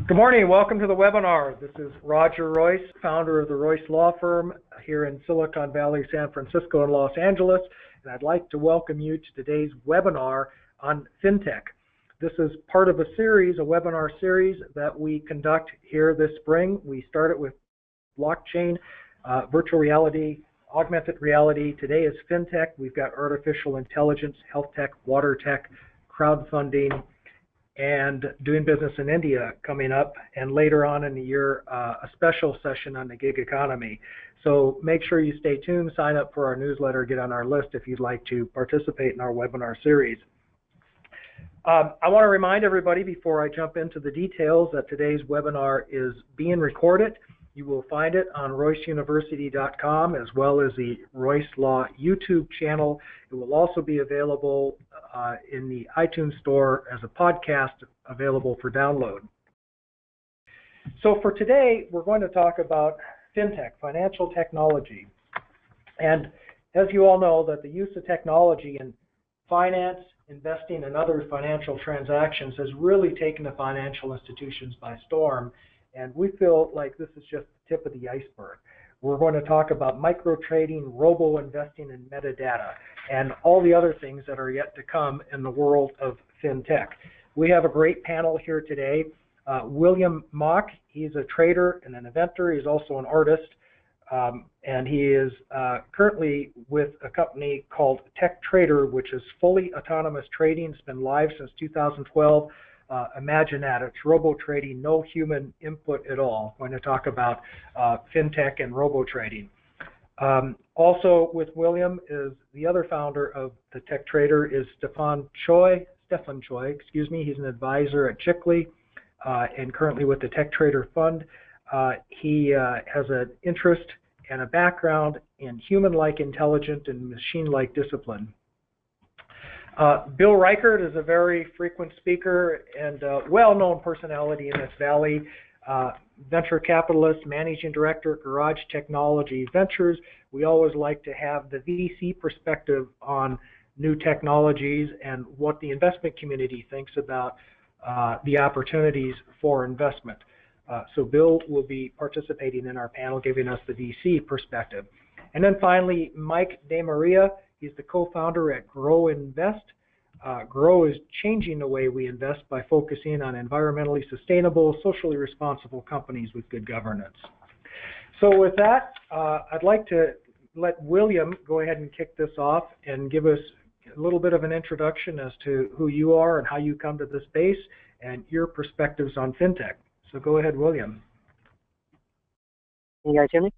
Good morning. Welcome to the webinar. This is Roger Royse, founder of the Royse Law Firm here in Silicon Valley, San Francisco, and Los Angeles. And I'd like to welcome you to today's webinar on Fintech. This is part of a series, a webinar series that we conduct here this spring. We started with blockchain, virtual reality, augmented reality. Today is Fintech. We've got artificial intelligence, health tech, water tech, crowdfunding, and doing business in India coming up, and later on in the year, a special session on the gig economy. So make sure you stay tuned, sign up for our newsletter, get on our list if you'd like to participate in our webinar series. I want to remind everybody before I jump into the details that today's webinar is being recorded. You will find it on royceuniversity.com as well as the Royse Law YouTube channel. It will also be available in the iTunes store as a podcast available for download. So for today, we're going to talk about Fintech, financial technology. And as you all know, that the use of technology in finance, investing, and other financial transactions has really taken the financial institutions by storm. And we feel like this is just the tip of the iceberg. We're going to talk about micro trading, robo-investing, and metadata, and all the other things that are yet to come in the world of Fintech. We have a great panel here today. William Mok, he's a trader and an inventor. He's also an artist, and he is currently with a company called Tech Trader, which is fully autonomous trading. It's been live since 2012. Imagine that, it's robo-trading, no human input at all. I'm going to talk about Fintech and robo-trading. Also with William is the other founder of the Tech Trader is Stefen Choy, he's an advisor at Chickley and currently with the Tech Trader Fund. He has an interest and a background in human-like intelligence and machine-like discipline. Bill Reichert is a very frequent speaker and well-known personality in this valley, venture capitalist, managing director, Garage Technology Ventures. We always like to have the VC perspective on new technologies and what the investment community thinks about the opportunities for investment. So Bill will be participating in our panel, giving us the VC perspective. And then finally, Mike DeMaria. He's the co-founder at Grow Invest. Grow is changing the way we invest by focusing on environmentally sustainable, socially responsible companies with good governance. So with that, I'd like to let William go ahead and kick this off and give us a little bit of an introduction as to who you are and how you come to this space and your perspectives on Fintech. So go ahead, William. Can you guys hear me?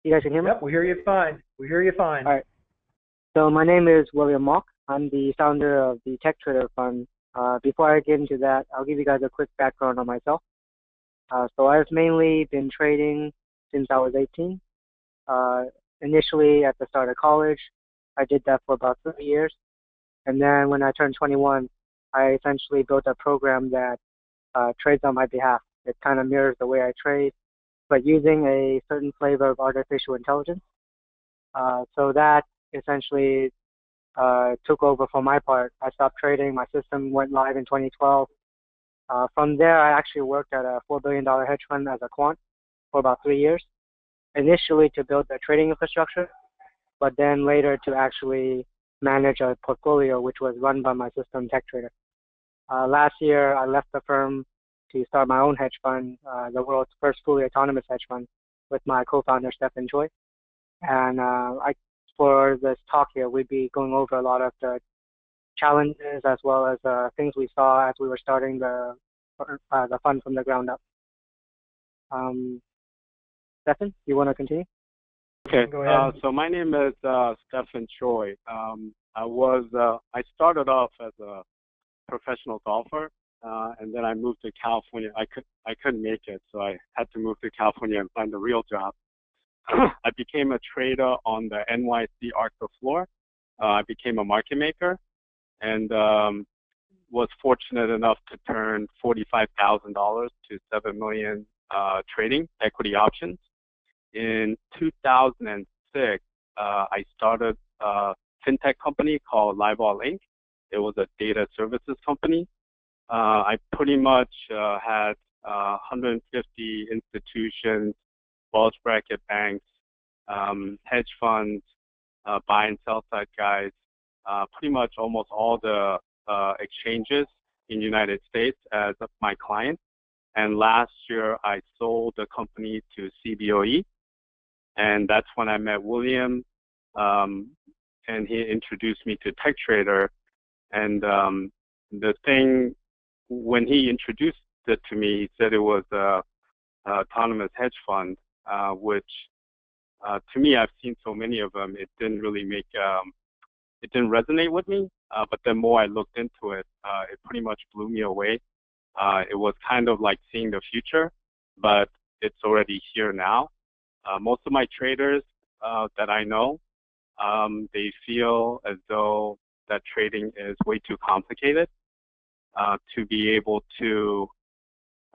You guys can hear me? Yep, we hear you fine. We hear you fine. All right. So my name is William Mok. I'm the founder of the Tech Trader Fund. Before I get into that, I'll give you guys a quick background on myself. So I've mainly been trading since I was 18. Initially at the start of college, I did that for about 3 years. And then when I turned 21, I essentially built a program that trades on my behalf. It kind of mirrors the way I trade, but using a certain flavor of artificial intelligence. So that essentially took over for my part. I stopped trading. My system went live in 2012. From there, I actually worked at a $4 billion hedge fund as a quant for about 3 years, initially to build the trading infrastructure, but then later to actually manage a portfolio which was run by my system, Tech Trader. Last year, I left the firm to start my own hedge fund, the world's first fully autonomous hedge fund, with my co-founder, Stefen Choy. And for this talk here, we'd be going over a lot of the challenges as well as things we saw as we were starting the fund from the ground up. Stefen, you want to continue? Okay, so my name is Stefen Choy. I started off as a professional golfer, and then I moved to California. I couldn't make it, so I had to move to California and find a real job. I became a trader on the NYC Arthur floor. I became a market maker, and was fortunate enough to turn $45,000 to $7 million trading equity options. In 2006, I started a fintech company called LiveAll Inc. It was a data services company. I pretty much had 150 institutions, bulge bracket banks, hedge funds, buy and sell side guys, pretty much almost all the exchanges in the United States as my client. And last year, I sold the company to CBOE, and that's when I met William, and he introduced me to TechTrader. And the thing, when he introduced it to me, he said it was a autonomous hedge fund, which to me, I've seen so many of them, it didn't really make, it didn't resonate with me. But the more I looked into it, it pretty much blew me away. It was kind of like seeing the future, but it's already here now. Most of my traders that I know, they feel as though that trading is way too complicated to be able to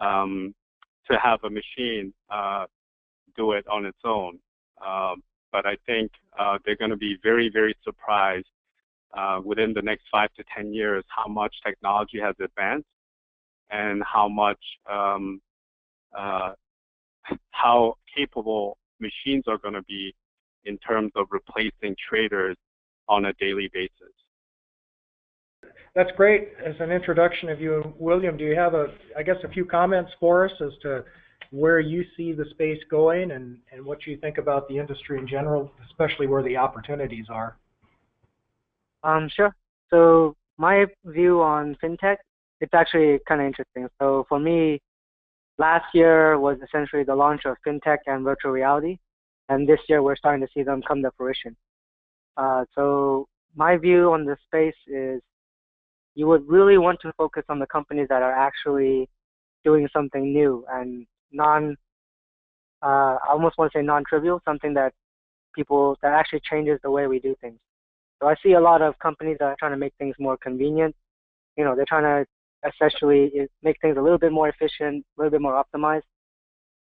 have a machine do it on its own. But I think they're going to be very, very surprised within the next 5 to 10 years how much technology has advanced and how much how capable machines are going to be in terms of replacing traders on a daily basis. That's great. As an introduction of you and William, do you have a few comments for us as to where you see the space going and what you think about the industry in general, especially where the opportunities are? Sure. So my view on fintech, it's actually kind of interesting. So for me, last year was essentially the launch of fintech and virtual reality, and this year we're starting to see them come to fruition. So my view on the space is you would really want to focus on the companies that are actually doing something new and I almost want to say non-trivial, something that actually changes the way we do things. So I see a lot of companies that are trying to make things more convenient. You know, they're trying to essentially make things a little bit more efficient, a little bit more optimized.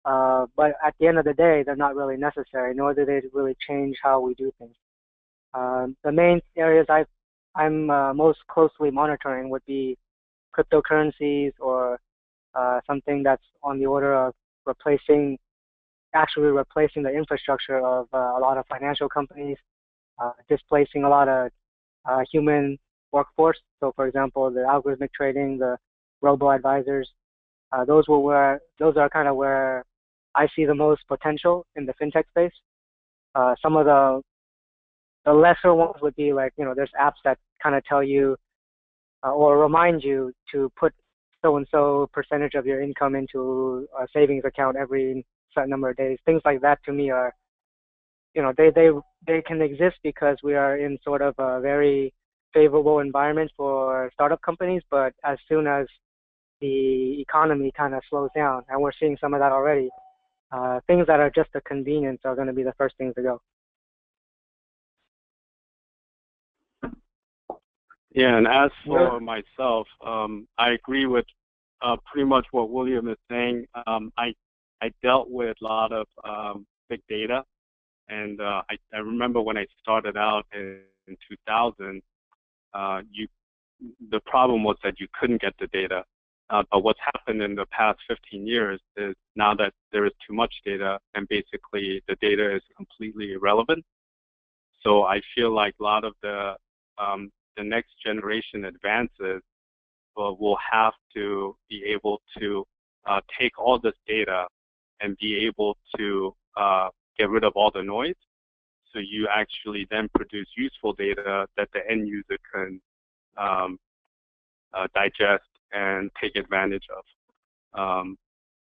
But at the end of the day, they're not really necessary, nor do they really change how we do things. The main areas I'm most closely monitoring would be cryptocurrencies or something that's on the order of actually replacing the infrastructure of a lot of financial companies, displacing a lot of human workforce. So, for example, the algorithmic trading, the robo-advisors, those are kind of where I see the most potential in the fintech space. Some of the lesser ones would be like, there's apps that kind of tell you or remind you to put so-and-so percentage of your income into a savings account every certain number of days. Things like that to me are, they can exist because we are in sort of a very favorable environment for startup companies, but as soon as the economy kind of slows down, and we're seeing some of that already, things that are just a convenience are going to be the first things to go. Yeah, and as for myself, I agree with pretty much what William is saying. I dealt with a lot of big data, and I remember when I started out in 2000, the problem was that you couldn't get the data. But what's happened in the past 15 years is now that there is too much data, and basically the data is completely irrelevant. So I feel like a lot of the next generation advances will have to be able to take all this data and be able to get rid of all the noise. So you actually then produce useful data that the end user can digest and take advantage of.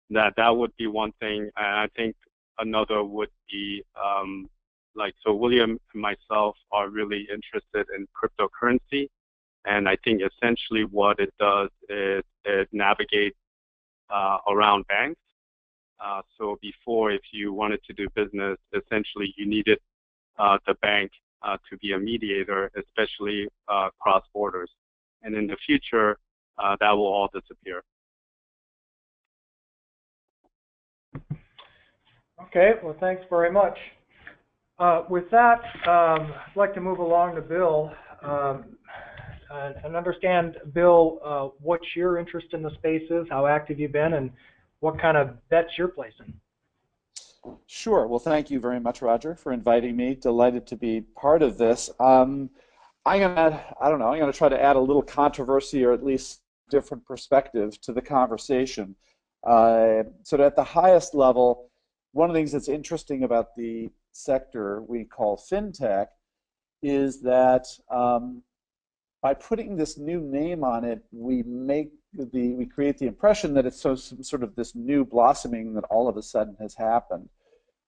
That would be one thing. And I think another would be so William and myself are really interested in cryptocurrency. And I think essentially what it does is it navigates around banks. So before, if you wanted to do business, essentially you needed the bank to be a mediator, especially cross borders. And in the future, that will all disappear. Okay, well, thanks very much. With that, I'd like to move along to Bill. and understand, Bill, what your interest in the space is, how active you've been, and what kind of bets you're placing. Sure. Well, thank you very much, Roger, for inviting me. Delighted to be part of this. I don't know, I'm gonna try to add a little controversy or at least different perspective to the conversation. So at the highest level, one of the things that's interesting about the sector we call fintech is that by putting this new name on it, we create the impression that it's sort of this new blossoming that all of a sudden has happened.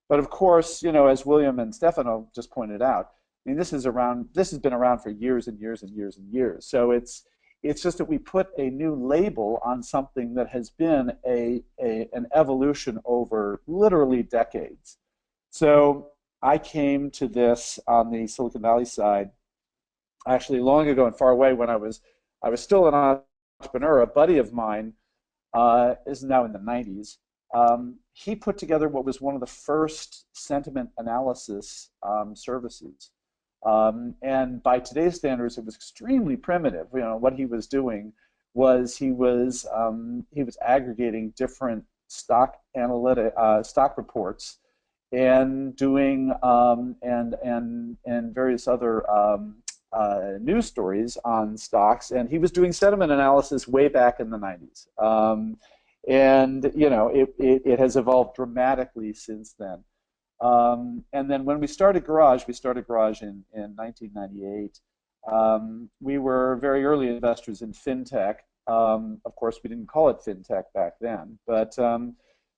But of course, you know, as William and Stefano just pointed out, I mean, this has been around for years and years and years and years. So it's just that we put a new label on something that has been an evolution over literally decades. So I came to this on the Silicon Valley side actually long ago and far away when I was still an entrepreneur. A buddy of mine is now in the 90s. He put together what was one of the first sentiment analysis services. And by today's standards, it was extremely primitive. You know, what he was doing was he was aggregating different stock reports and doing and various other news stories on stocks, and he was doing sentiment analysis way back in the 90s. And you know, it has evolved dramatically since then. And then when we started Garage in 1998. We were very early investors in fintech. Of course, we didn't call it fintech back then, but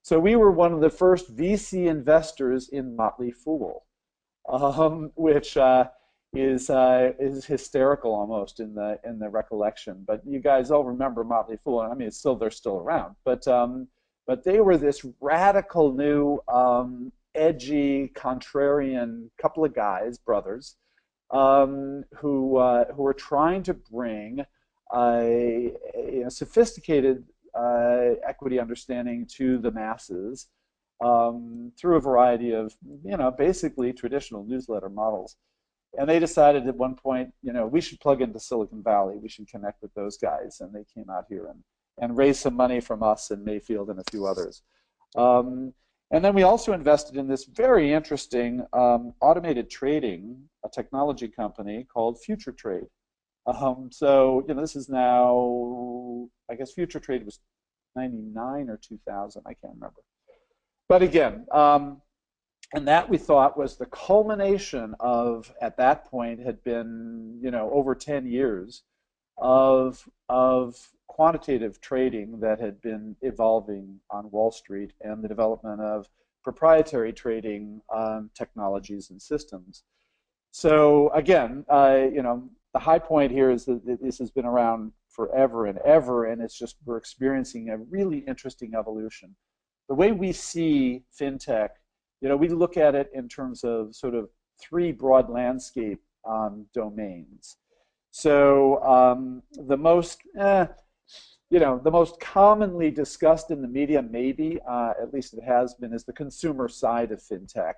so we were one of the first VC investors in Motley Fool, which is hysterical almost in the recollection. But you guys all remember Motley Fool. I mean, they're still around, but they were this radical new, edgy, contrarian couple of guys, brothers, who were trying to bring a sophisticated equity understanding to the masses through a variety of, basically traditional newsletter models. And they decided at one point, we should plug into Silicon Valley. We should connect with those guys. And they came out here and raised some money from us and Mayfield and a few others. And then we also invested in this very interesting automated trading, a technology company called Future Trade. So this is now, I guess Future Trade was 99 or 2000, I can't remember. But again, and that we thought was the culmination of, at that point, had been over 10 years of quantitative trading that had been evolving on Wall Street and the development of proprietary trading technologies and systems. So again, the high point here is that this has been around forever and ever, and it's just we're experiencing a really interesting evolution. The way we see fintech, we look at it in terms of sort of three broad landscape domains. So the most commonly discussed in the media, maybe, at least it has been, is the consumer side of fintech.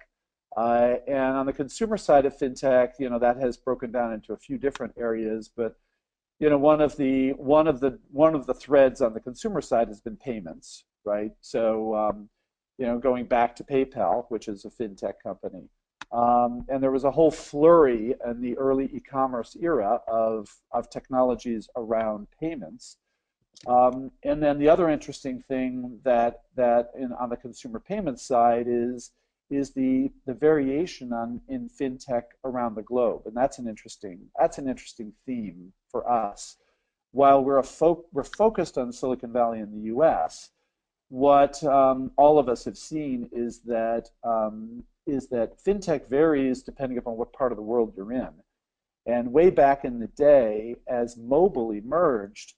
And on the consumer side of fintech, that has broken down into a few different areas. But one of the threads on the consumer side has been payments, right? So going back to PayPal, which is a fintech company. And there was a whole flurry in the early e-commerce era of technologies around payments. And then the other interesting thing that on the consumer payments side is the variation in fintech around the globe, and that's an interesting theme for us. While we're focused on Silicon Valley in the U.S., what all of us have seen is that fintech varies depending upon what part of the world you're in. And way back in the day, as mobile emerged,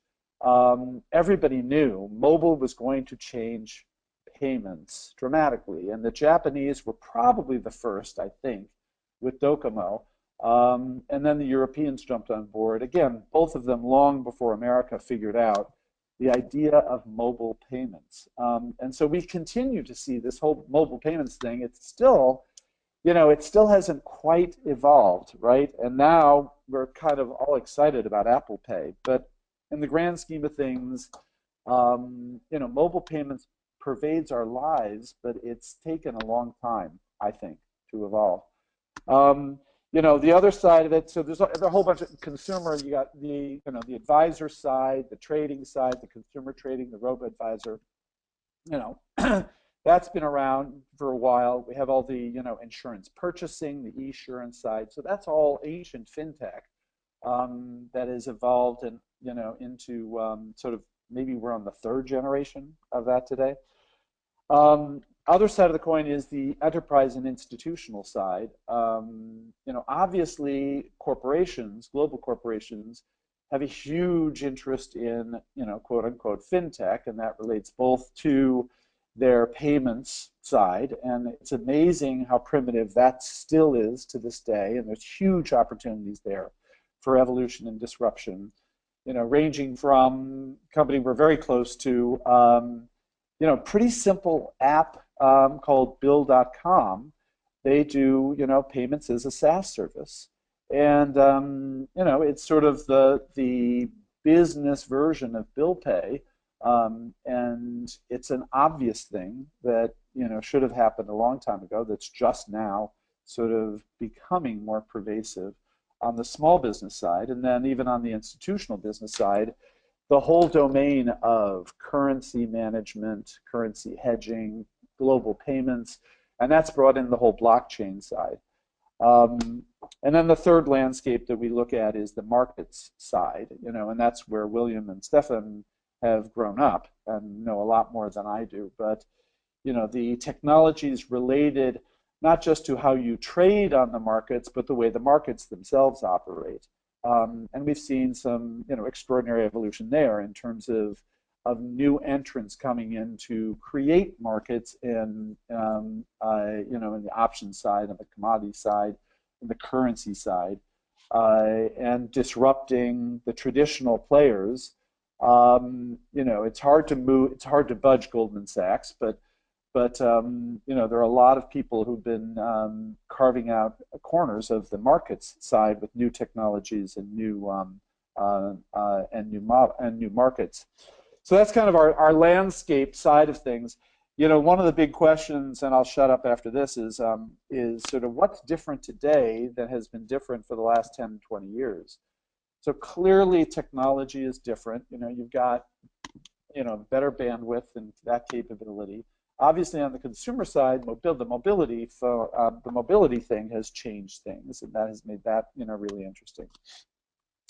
everybody knew mobile was going to change payments dramatically. And the Japanese were probably the first, I think, with Docomo. And then the Europeans jumped on board. Again, both of them long before America figured out the idea of mobile payments. And so we continue to see this whole mobile payments thing. It's still, you know, it still hasn't quite evolved, right? And now we're kind of all excited about Apple Pay, but in the grand scheme of things, you know, mobile payments pervades our lives, but it's taken a long time, I think, to evolve. You know, the other side of it, so there's a whole bunch of consumer, you got the, you know, the advisor side, the trading side, the consumer trading, the robo-advisor, you know, that's been around for a while. We have all the, you know, insurance purchasing, the e-insurance side. So that's all ancient fintech that has evolved and, you know, into sort of, maybe we're on the third generation of that today. Other side of the coin is the enterprise and institutional side. You know, obviously corporations, global corporations, have a huge interest in, you know, quote unquote fintech, and that relates both to their payments side, and it's amazing how primitive that still is to this day, and there's huge opportunities there for evolution and disruption, you know, ranging from a company we're very close to, you know, pretty simple app called Bill.com. They do, you know, payments as a SaaS service. And, you know, it's sort of the business version of bill pay. And it's an obvious thing that, you know, should have happened a long time ago that's just now sort of becoming more pervasive on the small business side. And then even on the institutional business side, the whole domain of currency management, currency hedging, global payments, and that's brought in the whole blockchain side. And then the third landscape that we look at is the markets side, you know, and that's where William and Stefen have grown up and know a lot more than I do. But, you know, the technologies related not just to how you trade on the markets, but the way the markets themselves operate. And we've seen some, you know, extraordinary evolution there in terms of new entrants coming in to create markets in, you know, in the options side, on the commodity side, in the currency side, and disrupting the traditional players. You know, it's hard to move, it's hard to budge Goldman Sachs, but you know, there are a lot of people who've been carving out corners of the markets side with new technologies and new markets. So that's kind of our landscape side of things. You know, one of the big questions, and I'll shut up after this, is sort of what's different today that has been different for the last 10, 20 years. So clearly technology is different. You know, you've got, you know, better bandwidth and that capability. Obviously, on the consumer side, the mobility thing has changed things, and that has made that, you know, really interesting.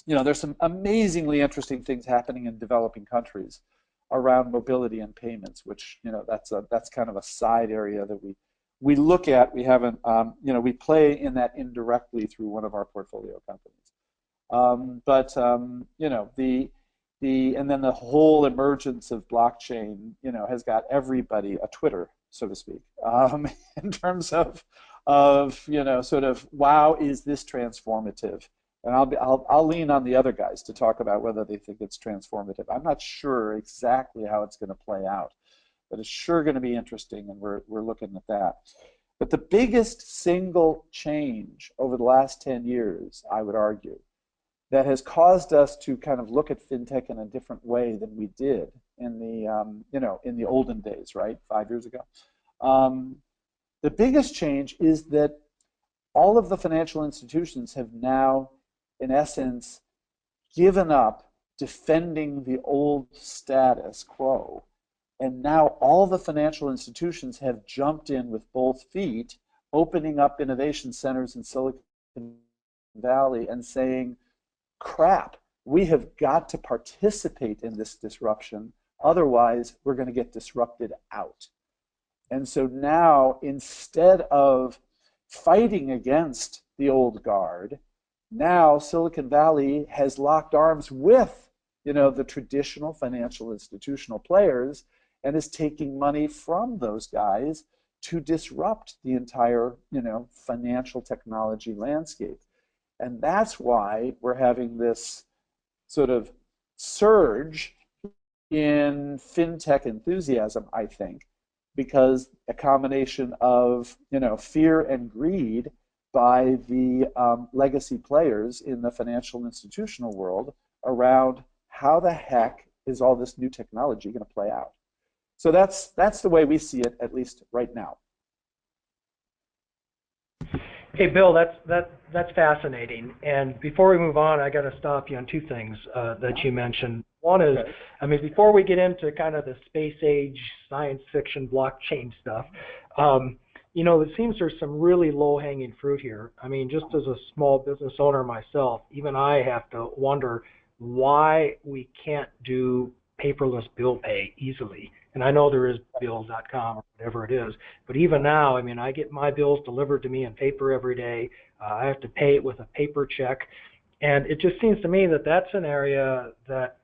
You know, there's some amazingly interesting things happening in developing countries around mobility and payments, which, you know, that's kind of a side area that we look at. We haven't, you know, we play in that indirectly through one of our portfolio companies. You know, and then the whole emergence of blockchain, you know, has got everybody a Twitter, so to speak, in terms of you know, sort of, wow, is this transformative? And I'll lean on the other guys to talk about whether they think it's transformative. I'm not sure exactly how it's going to play out, but it's sure going to be interesting, and we're looking at that. But the biggest single change over the last 10 years, I would argue, that has caused us to kind of look at fintech in a different way than we did in the you know, in the olden days, right, 5 years ago. The biggest change is that all of the financial institutions have now, in essence, given up defending the old status quo, and now all the financial institutions have jumped in with both feet, opening up innovation centers in Silicon Valley and saying, crap, we have got to participate in this disruption, otherwise we're going to get disrupted out. And so now, instead of fighting against the old guard, now Silicon Valley has locked arms with, you know, the traditional financial institutional players and is taking money from those guys to disrupt the entire, you know, financial technology landscape. And that's why we're having this sort of surge in fintech enthusiasm, I think, because a combination of fear and greed by the legacy players in the financial institutional world around how the heck is all this new technology going to play out. So that's the way we see it, at least right now. Hey, Bill, that's fascinating. And before we move on, I got to stop you on two things that you mentioned. One is, I mean, before we get into kind of the space age, science fiction, blockchain stuff, it seems there's some really low-hanging fruit here. I mean, just as a small business owner myself, even I have to wonder why we can't do paperless bill pay easily. And I know there is bills.com or whatever it is, but even now, I mean, I get my bills delivered to me in paper every day. I have to pay it with a paper check. And it just seems to me that that's an area that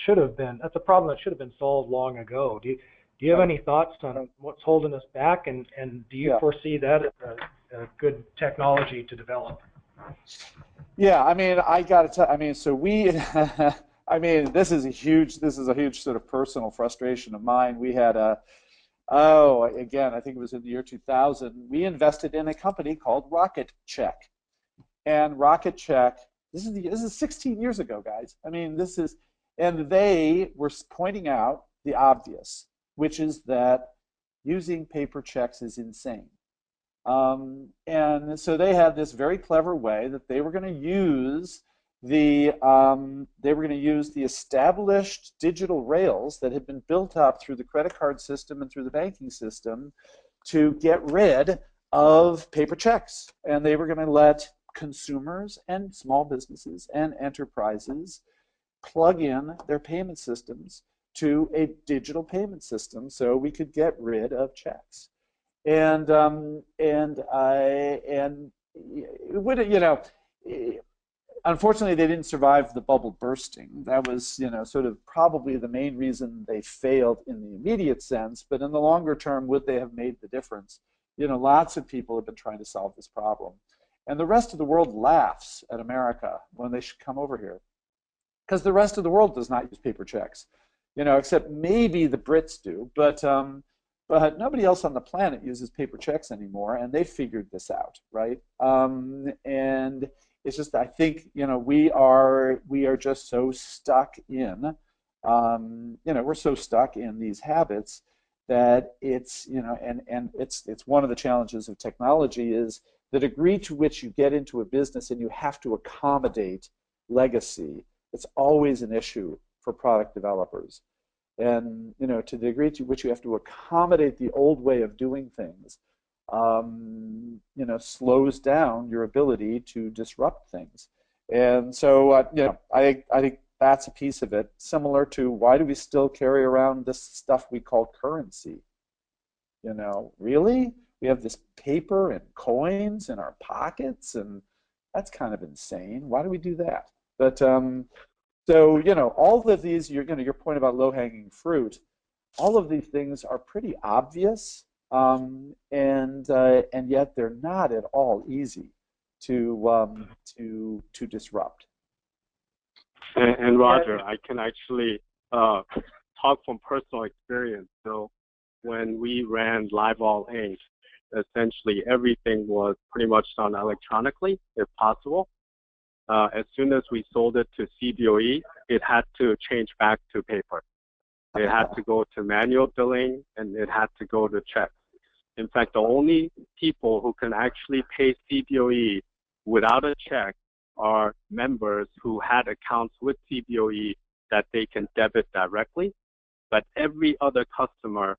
should have been, that's a problem that should have been solved long ago. Do you have any thoughts on what's holding us back, and do you foresee that as a good technology to develop? Yeah, I mean, I got to tell, I mean, so we, I mean, this is a huge sort of personal frustration of mine. We had again, I think it was in the year 2000, we invested in a company called Rocket Check. And Rocket Check, this is 16 years ago, guys. I mean, and they were pointing out the obvious, which is that using paper checks is insane. And so they had this very clever way that they were going to use the established digital rails that had been built up through the credit card system and through the banking system to get rid of paper checks. And they were going to let consumers and small businesses and enterprises plug in their payment systems to a digital payment system so we could get rid of checks. And unfortunately, they didn't survive the bubble bursting. That was, sort of probably the main reason they failed in the immediate sense. But in the longer term, would they have made the difference? Lots of people have been trying to solve this problem. And the rest of the world laughs at America when they should come over here, because the rest of the world does not use paper checks, except maybe the Brits do. But nobody else on the planet uses paper checks anymore, and they figured this out, right? And it's just, I think, we are just so stuck in, we're so stuck in these habits that it's, and it's one of the challenges of technology is the degree to which you get into a business and you have to accommodate legacy. It's always an issue for product developers. And to the degree to which you have to accommodate the old way of doing things, slows down your ability to disrupt things. And so, I think that's a piece of it. Similar to why do we still carry around this stuff we call currency? Really? We have this paper and coins in our pockets, and that's kind of insane. Why do we do that? But so, all of these, your point about low-hanging fruit, all of these things are pretty obvious, and yet they're not at all easy to disrupt. And Roger, I can actually talk from personal experience. So when we ran LiveAll Inc., essentially everything was pretty much done electronically, if possible. As soon as we sold it to CBOE, it had to change back to paper. It had to go to manual billing, and it had to go to checks. In fact, the only people who can actually pay CBOE without a check are members who had accounts with CBOE that they can debit directly. But every other customer,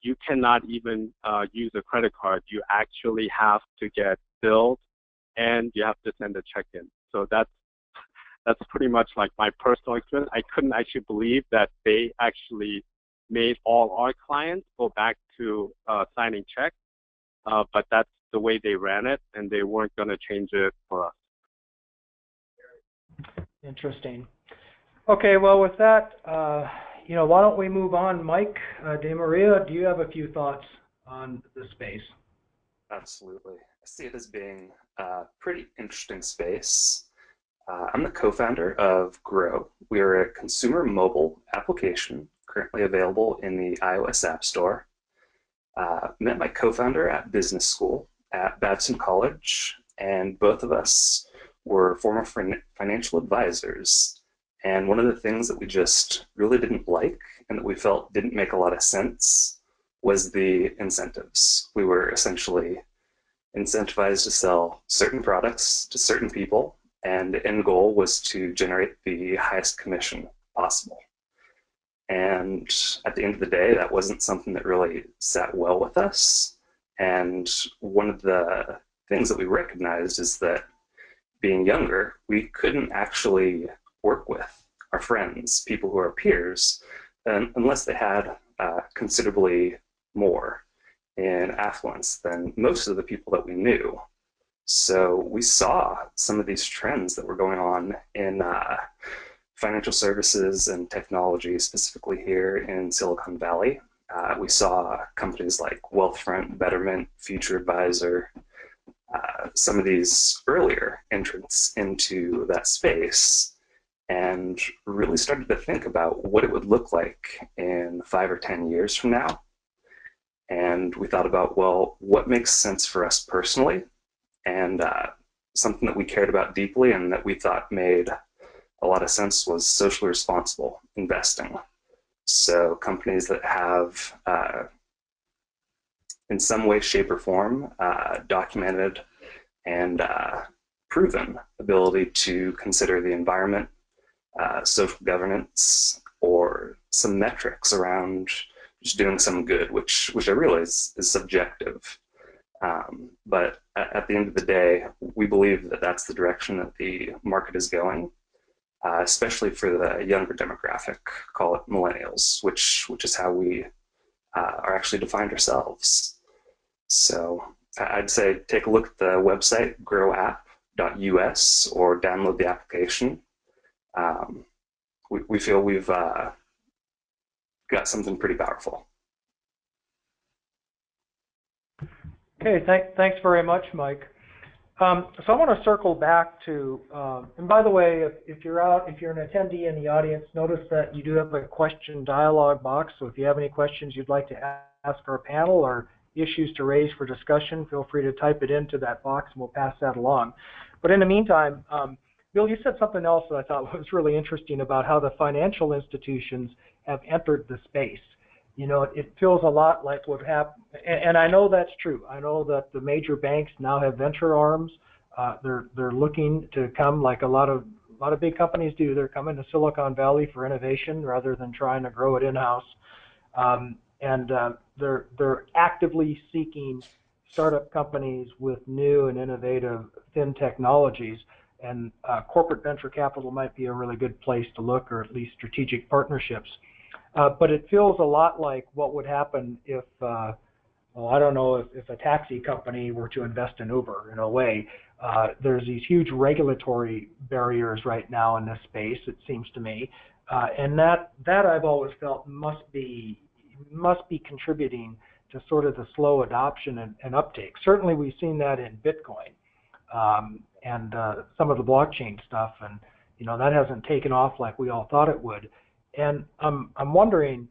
you cannot even use a credit card. You actually have to get billed, and you have to send a check in. So that's pretty much like my personal experience. I couldn't actually believe that they actually made all our clients go back to signing checks, but that's the way they ran it, and they weren't going to change it for us. Interesting. Okay, well, with that, why don't we move on? Mike, DeMaria, do you have a few thoughts on the space? Absolutely. I see it as being a pretty interesting space. I'm the co-founder of Grow. We are a consumer mobile application currently available in the iOS App Store. Met my co-founder at business school at Babson College, and both of us were former financial advisors. And one of the things that we just really didn't like and that we felt didn't make a lot of sense was the incentives. We were essentially incentivized to sell certain products to certain people, and the end goal was to generate the highest commission possible. And at the end of the day, that wasn't something that really sat well with us. And one of the things that we recognized is that being younger, we couldn't actually work with our friends, people who are peers, unless they had considerably more in affluence than most of the people that we knew. So we saw some of these trends that were going on in financial services and technology, specifically here in Silicon Valley. We saw companies like Wealthfront, Betterment, Future Advisor, some of these earlier entrants into that space, and really started to think about what it would look like in 5 or 10 years from now. And we thought about, well, what makes sense for us personally, and something that we cared about deeply and that we thought made a lot of sense was socially responsible investing. So companies that have, in some way, shape, or form, documented and proven ability to consider the environment, social governance, or some metrics around just doing some good, which I realize is subjective. But at the end of the day, we believe that that's the direction that the market is going, especially for the younger demographic, call it millennials, which is how we are actually defined ourselves. So I'd say take a look at the website, growapp.us, or download the application. We feel we've got something pretty powerful. Okay, thanks very much, Mike. So I want to circle back to, and by the way, if you're an attendee in the audience, notice that you do have a question dialog box. So if you have any questions you'd like to ask our panel or issues to raise for discussion, feel free to type it into that box and we'll pass that along. But in the meantime, Bill, you said something else that I thought was really interesting about how the financial institutions have entered the space. You know, it feels a lot like what happened, and I know that's true. I know that the major banks now have venture arms. They're looking to come, like a lot of big companies do. They're coming to Silicon Valley for innovation rather than trying to grow it in-house. They're actively seeking startup companies with new and innovative thin technologies. And corporate venture capital might be a really good place to look, or at least strategic partnerships. But it feels a lot like what would happen if, well, I don't know, if a taxi company were to invest in Uber in a way. There's these huge regulatory barriers right now in this space, it seems to me. And that I've always felt must be contributing to sort of the slow adoption and uptake. Certainly we've seen that in Bitcoin and some of the blockchain stuff, and you know, that hasn't taken off like we all thought it would. And I'm wondering,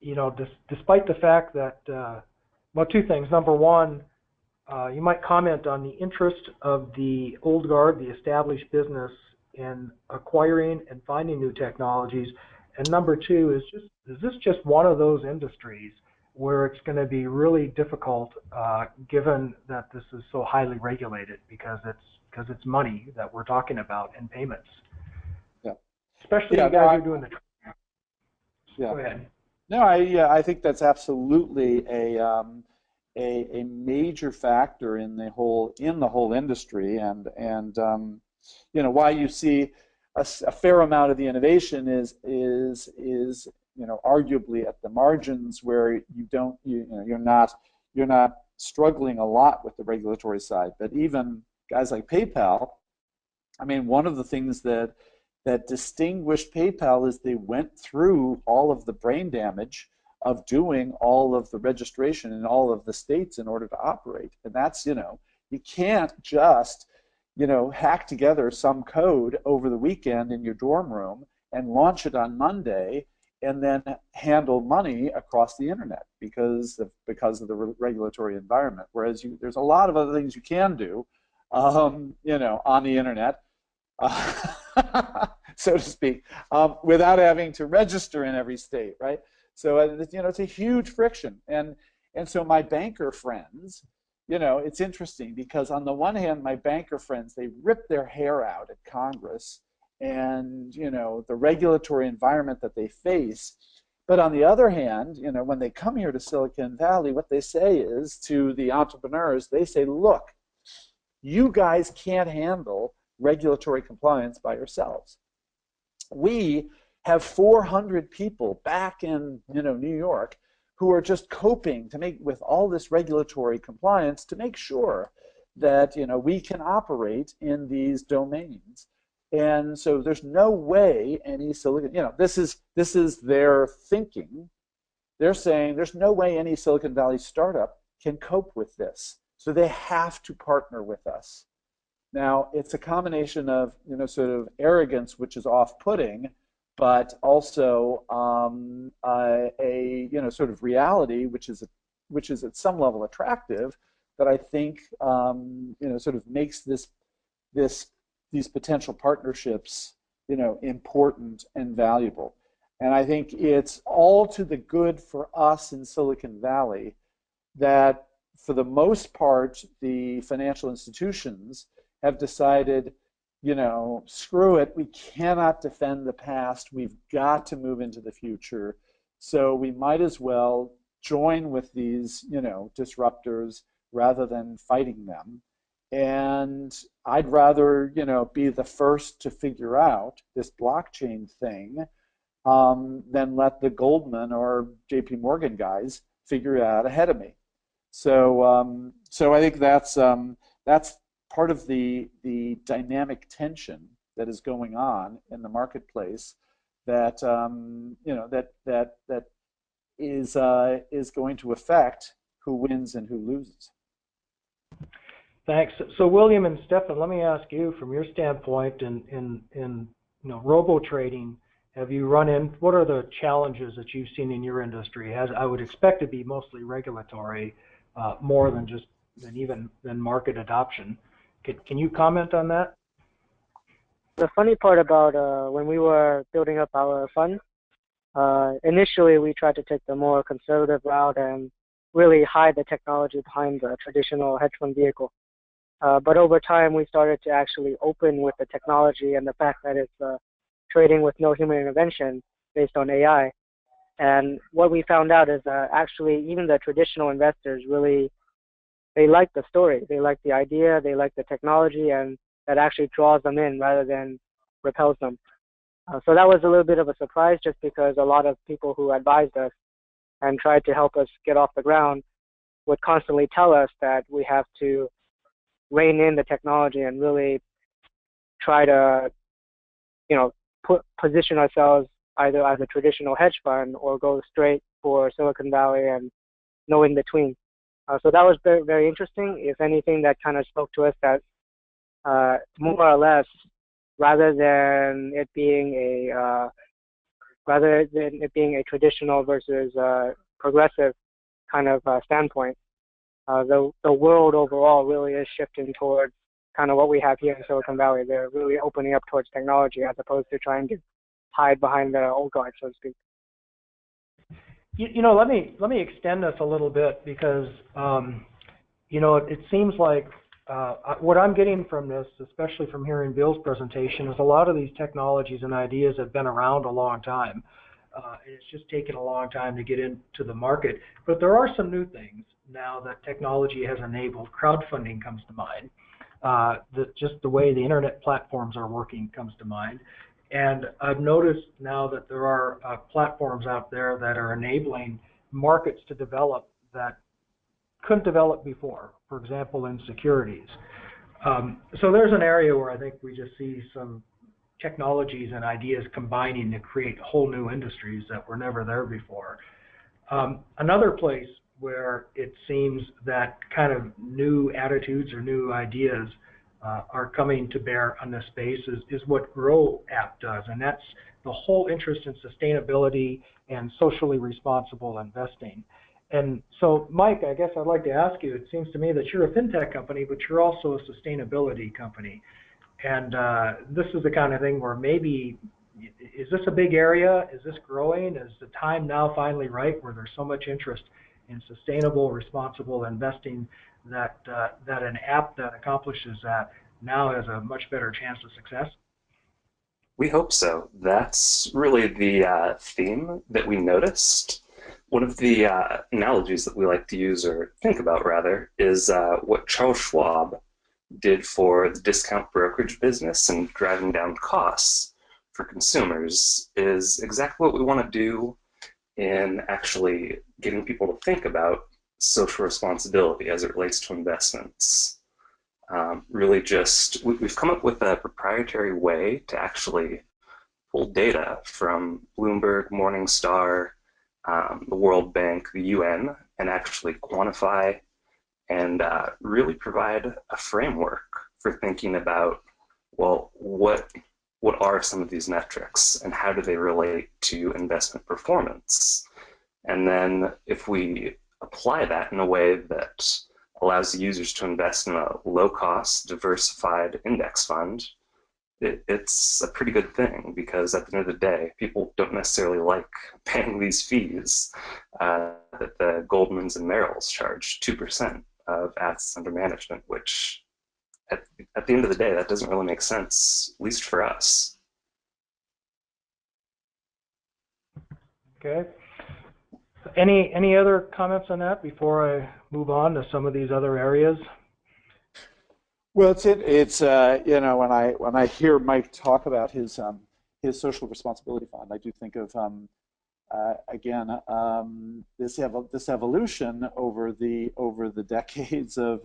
you know, despite the fact that, well, two things. Number one, you might comment on the interest of the old guard, the established business, in acquiring and finding new technologies. And number two is this just one of those industries where it's going to be really difficult, given that this is so highly regulated, because it's money that we're talking about and payments. Especially you guys are doing the. Yeah. Go ahead. No, I think that's absolutely a major factor in the whole industry, and you know, why you see a fair amount of the innovation is you know, arguably at the margins, where you're not struggling a lot with the regulatory side. But even guys like PayPal, I mean, one of the things that distinguished PayPal is they went through all of the brain damage of doing all of the registration in all of the states in order to operate. And that's, you know, you can't just, you know, hack together some code over the weekend in your dorm room and launch it on Monday and then handle money across the internet because of the regulatory environment. Whereas there's a lot of other things you can do, on the internet, so to speak, without having to register in every state, right? So it's a huge friction, and so my banker friends, it's interesting because on the one hand, my banker friends, they rip their hair out at Congress and the regulatory environment that they face. But on the other hand, when they come here to Silicon Valley, what they say is to the entrepreneurs, they say, look, you guys can't handle regulatory compliance by yourselves. We have 400 people back in New York who are just coping with all this regulatory compliance to make sure that we can operate in these domains. And so there's no way any Silicon, this is their thinking. They're saying there's no way any Silicon Valley startup can cope with this. So they have to partner with us. Now, it's a combination of, sort of arrogance, which is off-putting, but also a sort of reality, which is at some level attractive, that I think, sort of makes these potential partnerships, important and valuable. And I think it's all to the good for us in Silicon Valley that, for the most part, the financial institutions have decided, screw it, we cannot defend the past, we've got to move into the future. So we might as well join with these, disruptors rather than fighting them. And I'd rather, be the first to figure out this blockchain thing than let the Goldman or JP Morgan guys figure it out ahead of me. So, so I think that's part of the dynamic tension that is going on in the marketplace that that is going to affect who wins and who loses. Thanks. So William and Stefen, let me ask you, from your standpoint in robo trading, have you what are the challenges that you've seen in your industry? I would expect to be mostly regulatory, more than market adoption. Can you comment on that? The funny part about when we were building up our fund, initially we tried to take the more conservative route and really hide the technology behind the traditional hedge fund vehicle. But over time, we started to actually open with the technology and the fact that it's trading with no human intervention based on AI. And what we found out is actually even the traditional investors really, they like the story, they like the idea, they like the technology, and that actually draws them in rather than repels them. So that was a little bit of a surprise, just because a lot of people who advised us and tried to help us get off the ground would constantly tell us that we have to rein in the technology and really try to, position ourselves either as a traditional hedge fund or go straight for Silicon Valley and no in between. So that was very, very interesting. If anything, that kind of spoke to us that more or less, rather than it being a traditional versus progressive kind of standpoint, the world overall really is shifting towards kind of what we have here in Silicon Valley. They're really opening up towards technology as opposed to trying to hide behind the old guard, so to speak. Let me extend this a little bit because it seems like what I'm getting from this, especially from hearing Bill's presentation, is a lot of these technologies and ideas have been around a long time. It's just taken a long time to get into the market. But there are some new things now that technology has enabled. Crowdfunding comes to mind. Just the way the internet platforms are working comes to mind. And I've noticed now that there are platforms out there that are enabling markets to develop that couldn't develop before, for example, in securities. So there's an area where I think we just see some technologies and ideas combining to create whole new industries that were never there before. Another place where it seems that kind of new attitudes or new ideas are coming to bear on this space is what Grow app does, and that's the whole interest in sustainability and socially responsible investing. And so, Mike, I guess I'd like to ask you, it seems to me that you're a fintech company, but you're also a sustainability company. And this is the kind of thing where maybe, is this a big area? Is this growing? Is the time now finally right where there's so much interest in sustainable, responsible investing that an app that accomplishes that now has a much better chance of success? We hope so. That's really the theme that we noticed. One of the analogies that we like to use, or think about rather, is what Charles Schwab did for the discount brokerage business and driving down costs for consumers is exactly what we want to do in actually getting people to think about social responsibility as it relates to investments. Really just, we've come up with a proprietary way to actually pull data from Bloomberg, Morningstar, the World Bank, the UN, and actually quantify and really provide a framework for thinking about, well, what are some of these metrics and how do they relate to investment performance? And then if we apply that in a way that allows the users to invest in a low-cost, diversified index fund, it's a pretty good thing, because at the end of the day, people don't necessarily like paying these fees that the Goldmans and Merrills charge, 2% of assets under management, which at the end of the day, that doesn't really make sense, at least for us. Okay. Any other comments on that before I move on to some of these other areas? Well, it's you know, when I hear Mike talk about his social responsibility fund, I do think of again this evolution over the decades of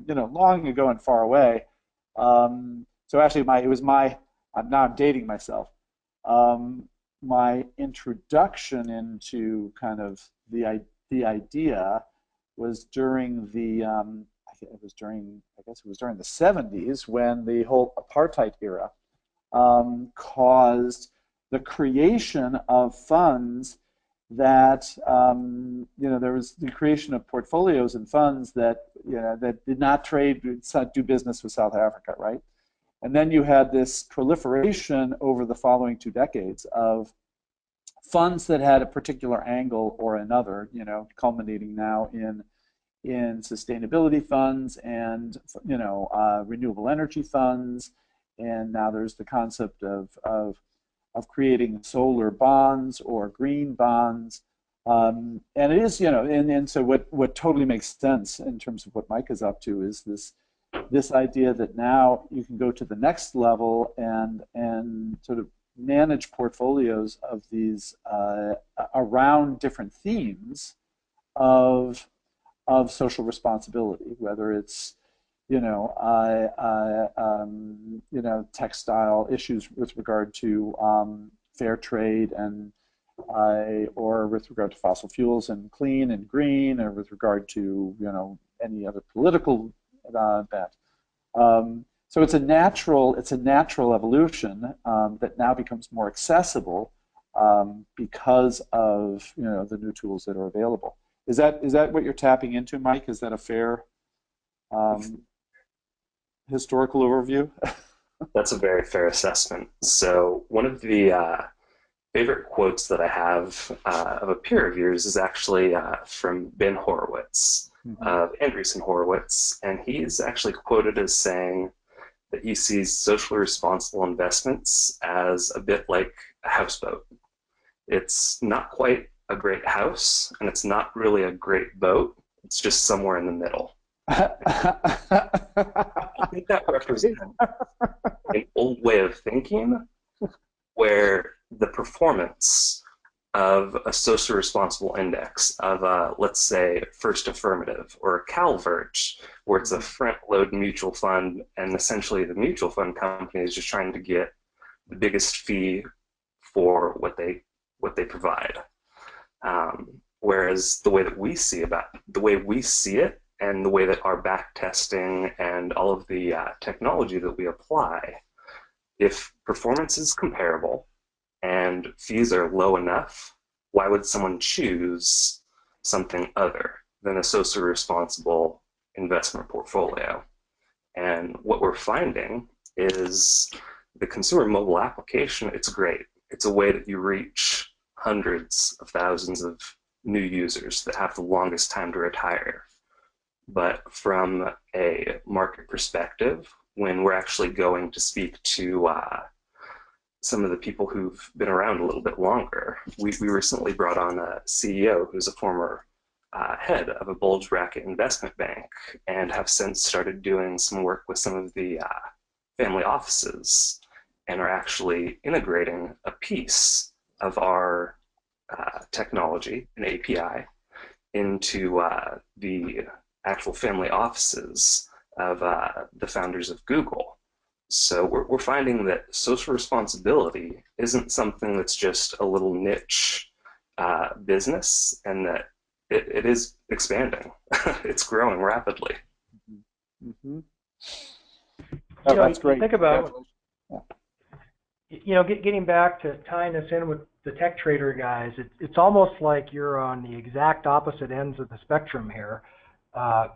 you know, long ago and far away. So actually, now I'm dating myself. My introduction into kind of the idea was during the I guess it was during the 70s, when the whole apartheid era caused the creation of funds that you know, there was the creation of portfolios and funds that, you know, that did not do business with South Africa, right? And then you had this proliferation over the following 2 decades of funds that had a particular angle or another, you know, culminating now in sustainability funds and, you know, renewable energy funds, and now there's the concept of creating solar bonds or green bonds, and it is, you know, and so what totally makes sense in terms of what Mike is up to is this idea that now you can go to the next level and sort of manage portfolios of these around different themes of social responsibility, whether it's, you know, you know, textile issues with regard to fair trade and or with regard to fossil fuels and clean and green, or with regard to, you know, any other political bet. So it's a natural evolution that now becomes more accessible because of, you know, the new tools that are available. Is that what you're tapping into, Mike? Is that a fair historical overview? That's a very fair assessment. So one of the favorite quotes that I have of a peer of yours is actually from Ben Horowitz, of Andreessen Horowitz, and he's actually quoted as saying that he sees socially responsible investments as a bit like a houseboat. It's not quite a great house, and it's not really a great boat. It's just somewhere in the middle. I think that represents an old way of thinking where the performance of a socially responsible index of let's say First Affirmative or a Calvert, where it's a front-load mutual fund, and essentially the mutual fund company is just trying to get the biggest fee for what they provide. Whereas the way we see it, and the way that our back testing and all of the technology that we apply, if performance is comparable and fees are low enough, why would someone choose something other than a socially responsible investment portfolio? And what we're finding is the consumer mobile application, it's great. It's a way that you reach hundreds of thousands of new users that have the longest time to retire. But from a market perspective, when we're actually going to speak to some of the people who've been around a little bit longer, we recently brought on a CEO who's a former head of a bulge bracket investment bank and have since started doing some work with some of the family offices and are actually integrating a piece of our technology, an API, into the actual family offices of the founders of Google. So we're finding that social responsibility isn't something that's just a little niche business, and that it is expanding. It's growing rapidly. Mm-hmm. Oh, that's great. Think about, getting back to tying this in with the tech trader guys, it's almost like you're on the exact opposite ends of the spectrum here,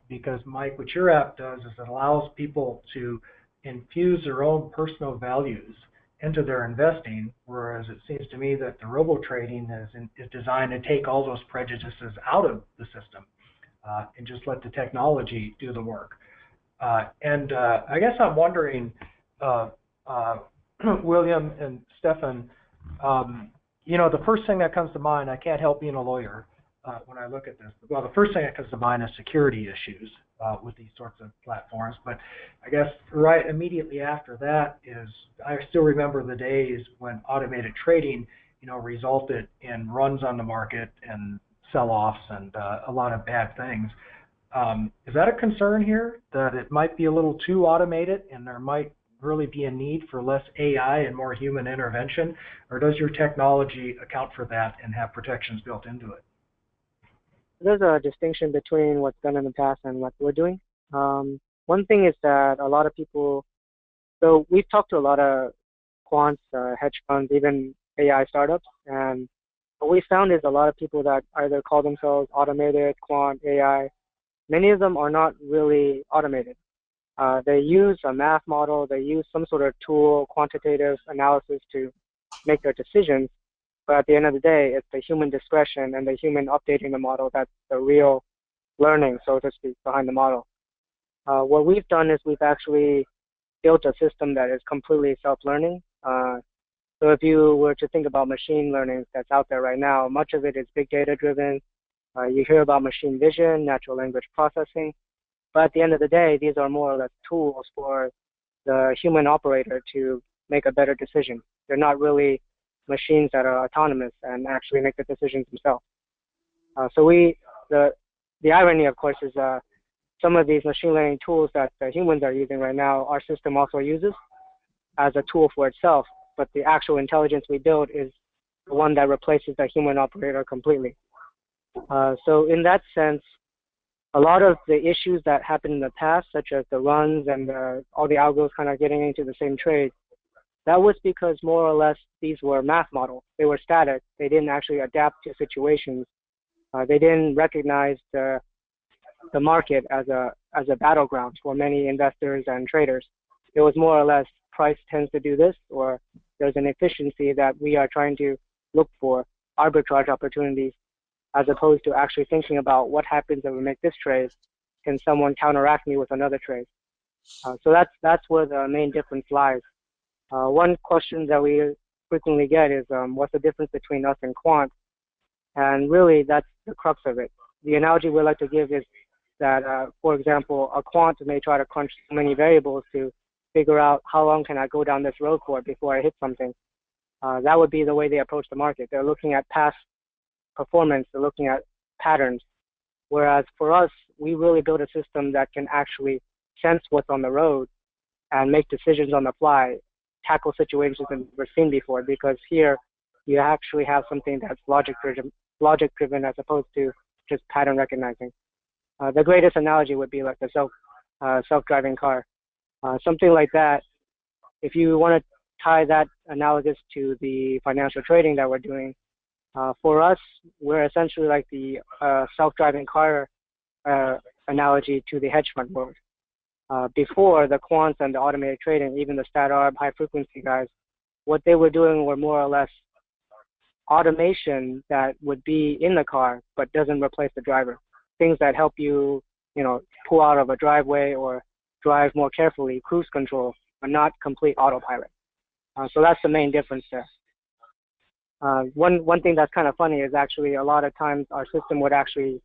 because Mike, what your app does is it allows people to infuse their own personal values into their investing, whereas it seems to me that the robo trading is designed to take all those prejudices out of the system and just let the technology do the work. And I guess I'm wondering, William and Stefen, the first thing that comes to mind, I can't help being a lawyer when I look at this. Well, the first thing that comes to mind is security issues with these sorts of platforms. But I guess right immediately after that is, I still remember the days when automated trading, resulted in runs on the market and sell-offs and a lot of bad things. Is that a concern here, that it might be a little too automated and there might really be a need for less AI and more human intervention? Or does your technology account for that and have protections built into it? There's a distinction between what's done in the past and what we're doing. One thing is that a lot of people, so we've talked to a lot of quants, hedge funds, even AI startups, and what we found is a lot of people that either call themselves automated, quant, AI, many of them are not really automated. They use a math model, they use some sort of tool, quantitative analysis to make their decisions. But at the end of the day, it's the human discretion and the human updating the model that's the real learning, so to speak, behind the model. What we've done is we've actually built a system that is completely self-learning. So if you were to think about machine learning that's out there right now, much of it is big data driven. You hear about machine vision, natural language processing. But at the end of the day, these are more or less tools for the human operator to make a better decision. They're not really machines that are autonomous and actually make the decisions themselves. So the irony, of course, is some of these machine learning tools that the humans are using right now, our system also uses as a tool for itself. But the actual intelligence we build is the one that replaces the human operator completely. So in that sense, a lot of the issues that happened in the past, such as the runs and all the algos kind of getting into the same trade, that was because more or less these were math models. They were static. They didn't actually adapt to situations. They didn't recognize the market as a battleground for many investors and traders. It was more or less price tends to do this, or there's an efficiency that we are trying to look for, arbitrage opportunities, as opposed to actually thinking about what happens if we make this trade. Can someone counteract me with another trade? So that's where the main difference lies. One question that we frequently get is, what's the difference between us and quant? And really, that's the crux of it. The analogy we like to give is that, for example, a quant may try to crunch so many variables to figure out how long can I go down this road for before I hit something. That would be the way they approach the market. They're looking at past performance, they're looking at patterns. Whereas for us, we really build a system that can actually sense what's on the road and make decisions on the fly, tackle situations that we've seen before, because here you actually have something that's logic driven as opposed to just pattern recognizing. The greatest analogy would be like the self-driving car. Something like that, if you want to tie that analogous to the financial trading that we're doing, for us, we're essentially like the self-driving car analogy to the hedge fund world. Before, the quants and the automated trading, even the stat arb high-frequency guys, what they were doing were more or less automation that would be in the car but doesn't replace the driver. Things that help you, pull out of a driveway or drive more carefully, cruise control, but not complete autopilot. So that's the main difference there. One thing that's kind of funny is actually a lot of times our system would actually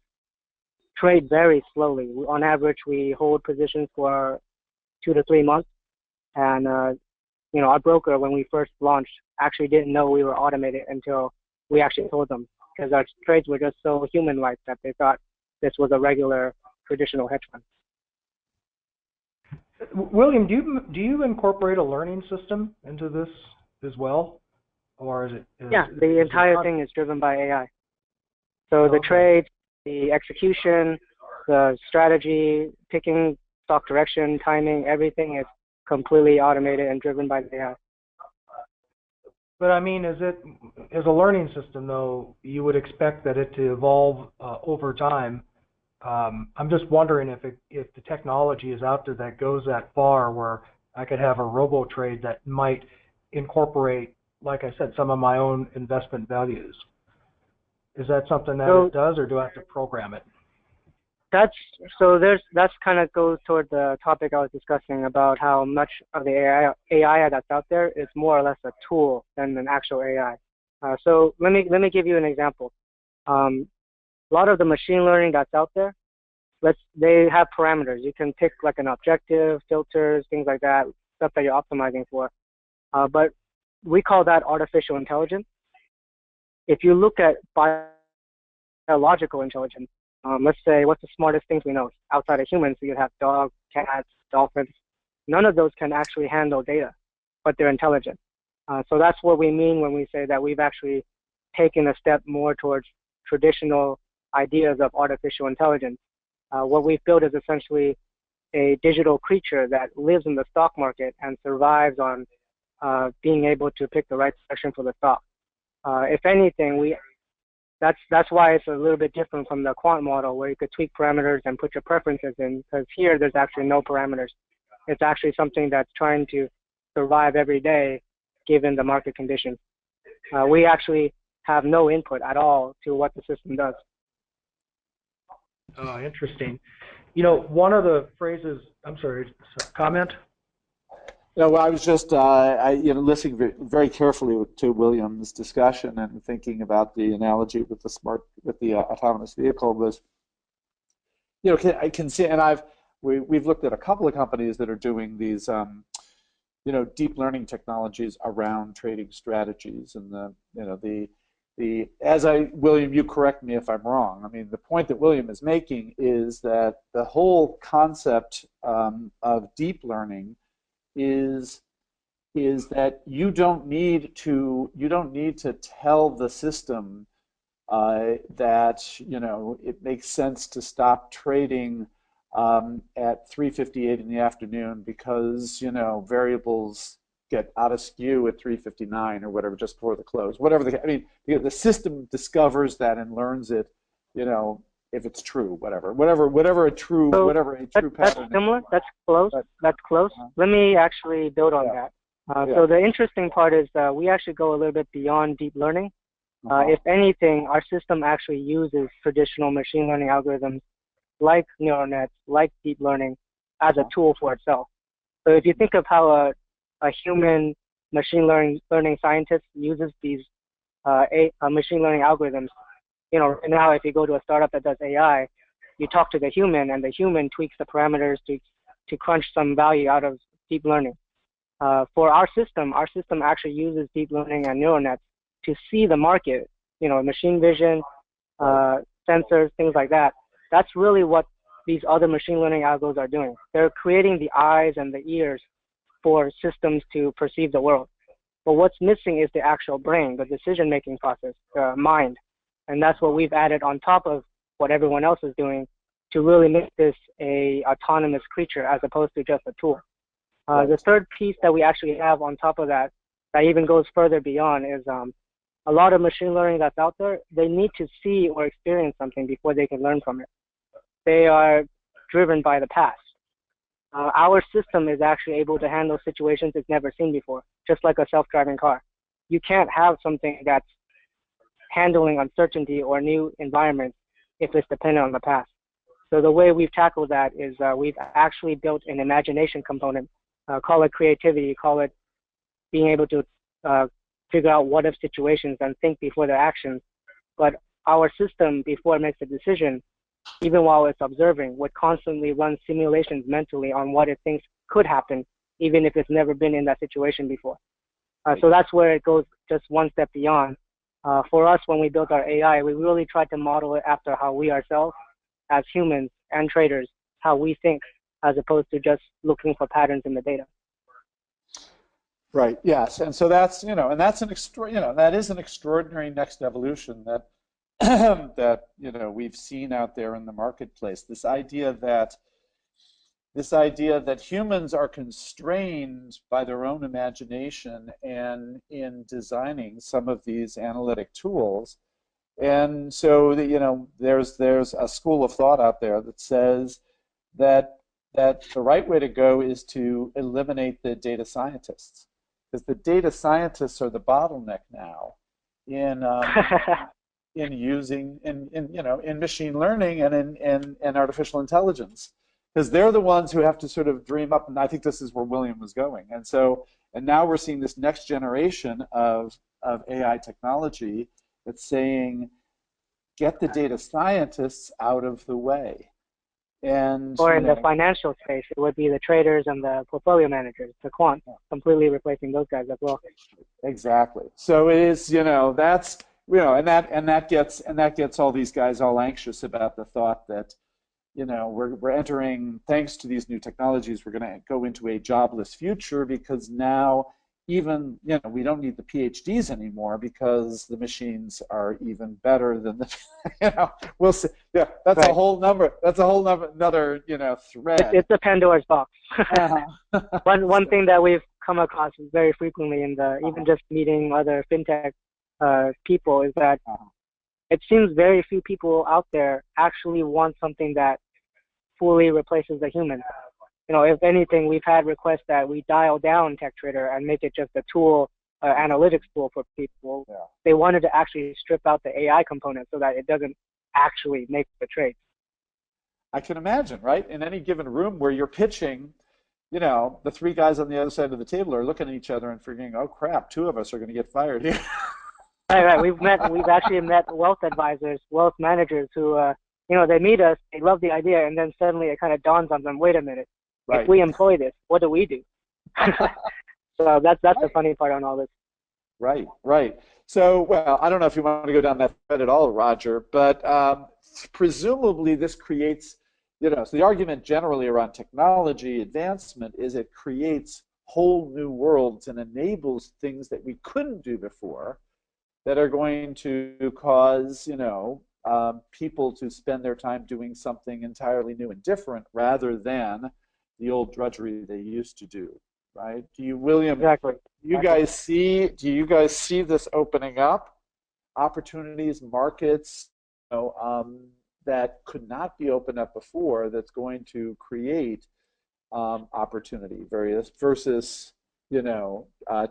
trade very slowly. On average, we hold positions for 2 to 3 months, and our broker, when we first launched, actually didn't know we were automated until we actually told them, because our trades were just so human-like that they thought this was a regular traditional hedge fund. William, do you incorporate a learning system into this as well, or is it? Yeah, the entire thing is driven by AI. So the trade, the execution, the strategy, picking stock direction, timing, everything is completely automated and driven by the AI. But I mean, as a learning system, though, you would expect that it to evolve over time. I'm just wondering if the technology is out there that goes that far, where I could have a robo trade that might incorporate, like I said, some of my own investment values. Is that something that it does, or do I have to program it? That's kind of goes toward the topic I was discussing about how much of the AI that's out there is more or less a tool than an actual AI. So let me give you an example. A lot of the machine learning that's out there, they have parameters. You can pick like an objective, filters, things like that, stuff that you're optimizing for. But we call that artificial intelligence. If you look at biological intelligence, let's say, what's the smartest things we know? Outside of humans, you have dogs, cats, dolphins. None of those can actually handle data, but they're intelligent. So that's what we mean when we say that we've actually taken a step more towards traditional ideas of artificial intelligence. What we've built is essentially a digital creature that lives in the stock market and survives on being able to pick the right section for the stock. If anything, that's why it's a little bit different from the quant model, where you could tweak parameters and put your preferences in, because here there's actually no parameters. It's actually something that's trying to survive every day given the market conditions. We actually have no input at all to what the system does. Oh, interesting. One of the phrases, I'm sorry, comment? No, well, I was just listening very carefully to William's discussion and thinking about the analogy with the autonomous vehicle was, I can see, and we've looked at a couple of companies that are doing these, deep learning technologies around trading strategies, and William, you correct me if I'm wrong. I mean, the point that William is making is that the whole concept of deep learning is that you don't need to tell the system that it makes sense to stop trading at 3:58 in the afternoon because variables get out of skew at 3:59 or whatever, just before the close. The system discovers that and learns it, if it's true, whatever a true pattern. That's similar. That's close. That's close. Let me actually build on that. So the interesting part is we actually go a little bit beyond deep learning. If anything, our system actually uses traditional machine learning algorithms like neural nets, like deep learning, as a tool for itself. So if you think of how a human machine learning scientist uses these machine learning algorithms, now if you go to a startup that does AI, you talk to the human, and the human tweaks the parameters to crunch some value out of deep learning. For our system actually uses deep learning and neural nets to see the market, machine vision, sensors, things like that. That's really what these other machine learning algos are doing. They're creating the eyes and the ears for systems to perceive the world. But what's missing is the actual brain, the decision-making process, the mind. And that's what we've added on top of what everyone else is doing to really make this a autonomous creature as opposed to just a tool. The third piece that we actually have on top of that that even goes further beyond is a lot of machine learning that's out there, they need to see or experience something before they can learn from it. They are driven by the past. Our system is actually able to handle situations it's never seen before, just like a self-driving car. You can't have something that's handling uncertainty or new environments if it's dependent on the past. So the way we've tackled that is we've actually built an imagination component, call it creativity, call it being able to figure out what-if situations and think before their actions. But our system, before it makes a decision, even while it's observing, would constantly run simulations mentally on what it thinks could happen, even if it's never been in that situation before. So that's where it goes just one step beyond. For us, when we built our AI, we really tried to model it after how we ourselves, as humans and traders, how we think, as opposed to just looking for patterns in the data. Right. Yes. And so that's, and that's that is an extraordinary next evolution that that we've seen out there in the marketplace. This idea that humans are constrained by their own imagination and in designing some of these analytic tools. And so there's a school of thought out there that says that the right way to go is to eliminate the data scientists, because the data scientists are the bottleneck now in in machine learning and in artificial intelligence, because they're the ones who have to sort of dream up, and I think this is where William was going. And now we're seeing this next generation of AI technology that's saying, get the data scientists out of the way. Or in the financial space, it would be the traders and the portfolio managers, the quant, completely replacing those guys as well. Exactly. So it is, that's, and that gets all these guys all anxious about the thought that, we're entering, thanks to these new technologies, we're going to go into a jobless future, because now even, we don't need the PhDs anymore because the machines are even better than the, we'll see. Yeah, that's right. Another thread. It's a Pandora's box. One thing that we've come across very frequently in even just meeting other fintech people is that it seems very few people out there actually want something that fully replaces the human. If anything, we've had requests that we dial down TechTrader and make it just a tool, analytics tool for people. Yeah. They wanted to actually strip out the AI component so that it doesn't actually make the trade. I can imagine, right? In any given room where you're pitching, the three guys on the other side of the table are looking at each other and figuring, oh crap, two of us are going to get fired here. Right. We've actually met wealth advisors, wealth managers who, they meet us, they love the idea, and then suddenly it kind of dawns on them, wait a minute. Right. If we employ this, what do we do? So that's the funny part on all this. Right. So, well, I don't know if you want to go down that thread at all, Roger, but presumably this creates, so the argument generally around technology advancement is it creates whole new worlds and enables things that we couldn't do before that are going to cause, people to spend their time doing something entirely new and different rather than the old drudgery they used to do, right? Do you, William? Exactly. Do you guys see this opening up opportunities, markets, that could not be opened up before? That's going to create opportunity, versus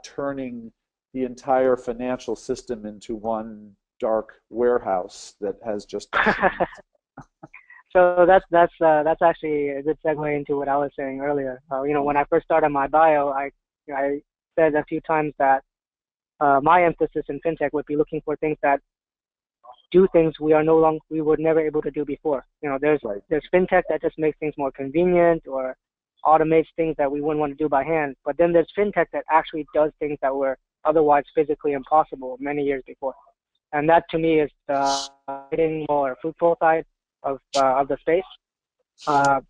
turning the entire financial system into one dark warehouse that has just. So that's actually a good segue into what I was saying earlier. When I first started my bio, I said a few times that my emphasis in fintech would be looking for things that do things we were never able to do before. There's fintech that just makes things more convenient or automates things that we wouldn't want to do by hand. But then there's fintech that actually does things that were otherwise physically impossible many years before. And that to me is the more fruitful side of the space. A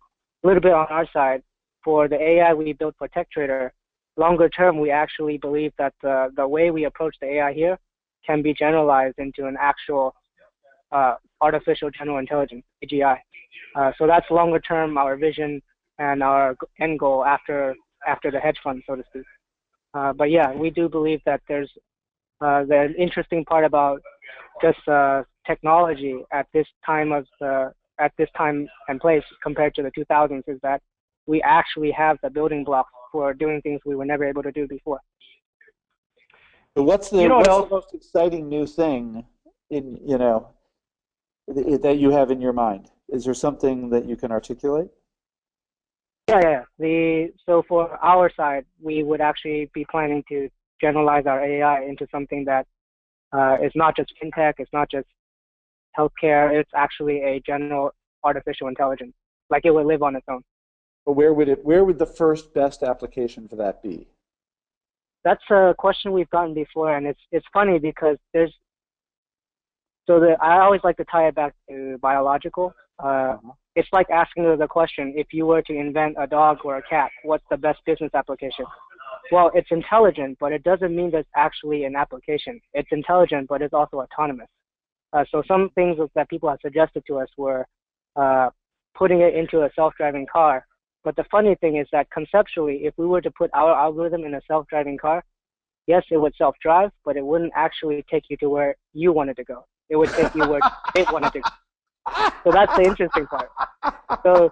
little bit on our side, for the AI we built for TechTrader, longer term we actually believe that the way we approach the AI here can be generalized into an actual artificial general intelligence, AGI. So that's longer term our vision and our end goal after the hedge fund, so to speak. But yeah, we do believe that there's the interesting part about just technology at this time and place compared to the 2000s is that we actually have the building blocks for doing things we were never able to do before. So what's the most exciting new thing that you have in your mind? Is there something that you can articulate? Yeah. So for our side, we would actually be planning to generalize our AI into something that is not just fintech, it's not just healthcare, it's actually a general artificial intelligence. Like it would live on its own. But where would the first best application for that be? That's a question we've gotten before, and it's funny because I always like to tie it back to biological. It's like asking the question, if you were to invent a dog or a cat, what's the best business application? Well, it's intelligent, but it doesn't mean that's actually an application. It's intelligent, but it's also autonomous. So some things that people have suggested to us were putting it into a self-driving car. But the funny thing is that conceptually, if we were to put our algorithm in a self-driving car, yes, it would self-drive, but it wouldn't actually take you to where you wanted to go. It would take you where it wanted to go. So that's the interesting part. So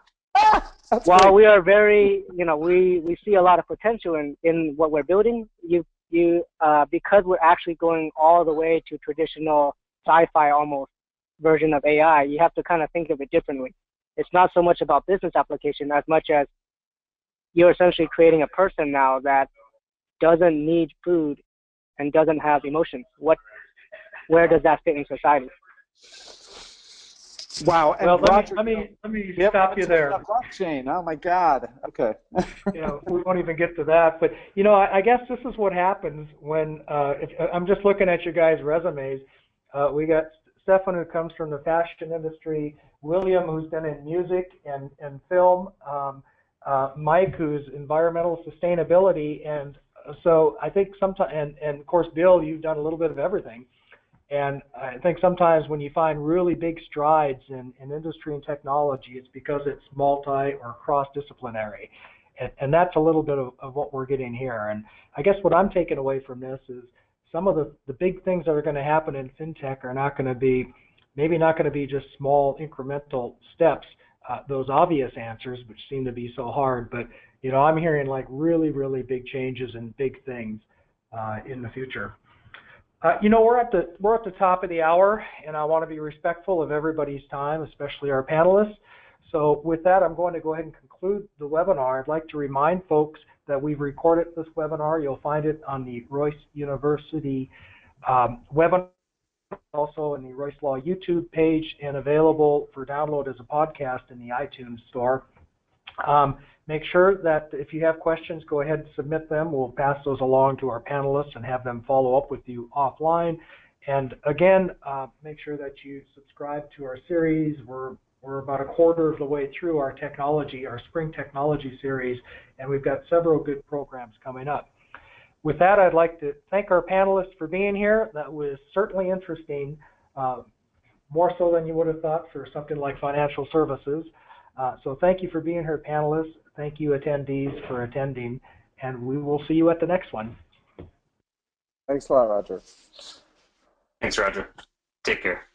while we are very, we see a lot of potential in what we're building, because we're actually going all the way to traditional sci-fi almost version of AI, you have to kind of think of it differently. It's not so much about business application as much as you're essentially creating a person now that doesn't need food and doesn't have emotions. Where does that fit in society? Wow. And well, Roger, let me stop you there. Blockchain. Oh my God. Okay. We won't even get to that. But I guess this is what happens when I'm just looking at your guys' resumes. We got Stefen, who comes from the fashion industry, William, who's been in music and film, Mike, who's environmental sustainability, and so I think sometimes, and of course, Bill, you've done a little bit of everything. And I think sometimes when you find really big strides in industry and technology, it's because it's multi or cross-disciplinary. And that's a little bit of what we're getting here. And I guess what I'm taking away from this is some of the big things that are going to happen in fintech are not going to be, maybe not going to be just small incremental steps, those obvious answers, which seem to be so hard. But, I'm hearing like really, really big changes and big things in the future. We're at the top of the hour, and I want to be respectful of everybody's time, especially our panelists. So with that, I'm going to go ahead and conclude the webinar. I'd like to remind folks that we've recorded this webinar. You'll find it on the Royse University webinar, also in the Royse Law YouTube page, and available for download as a podcast in the iTunes store. Make sure that if you have questions, go ahead and submit them. We'll pass those along to our panelists and have them follow up with you offline. And again, make sure that you subscribe to our series. We're about a quarter of the way through our spring technology series, and we've got several good programs coming up. With that, I'd like to thank our panelists for being here. That was certainly interesting, more so than you would have thought for something like financial services. So thank you for being here, panelists. Thank you, attendees, for attending, and we will see you at the next one. Thanks a lot, Roger. Thanks, Roger. Take care.